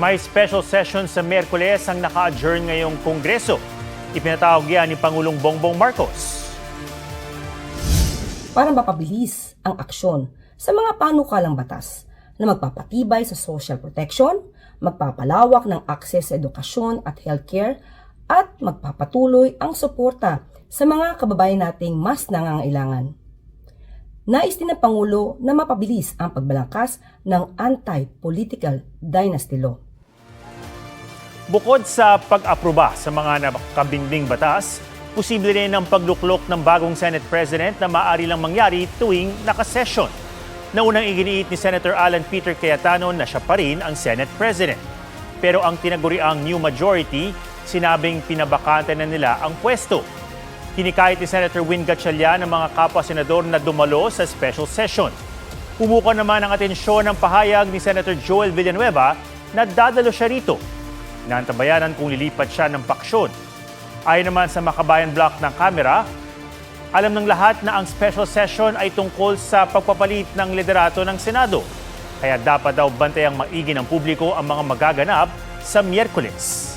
May special session sa Miyerkules ang naka-adjourn ngayong Kongreso. Ipinatawag yan ni Pangulong Bongbong Marcos. Para mapabilis ang aksyon sa mga panukalang batas na magpapatibay sa social protection, magpapalawak ng akses sa edukasyon at healthcare, at magpapatuloy ang suporta sa mga kababayan nating mas nangangailangan. Nais din ng Pangulo na mapabilis ang pagbalangkas ng anti-political dynasty law. Bukod sa pag-aproba sa mga nakabinding batas, posible rin ang pagluklok ng bagong Senate President na maaari lang mangyari tuwing nakasesyon. Naunang iginiit ni Senator Alan Peter Cayetano na siya pa rin ang Senate President. Pero ang tinaguriang new majority, sinabing pinabakante na nila ang pwesto. Hinikayat ni Senator Win Gatchalian ng mga kapwa-senador na dumalo sa special session. Pumukan naman ang atensyon ng pahayag ni Senator Joel Villanueva na dadalo siya rito. Naantabayanan kung lilipat siya ng paksyon. Ayon naman sa Makabayan Block ng Kamera, alam ng lahat na ang special session ay tungkol sa pagpapalit ng liderato ng Senado. Kaya dapat daw bantayang maigi ng publiko ang mga magaganap sa Miyerkules.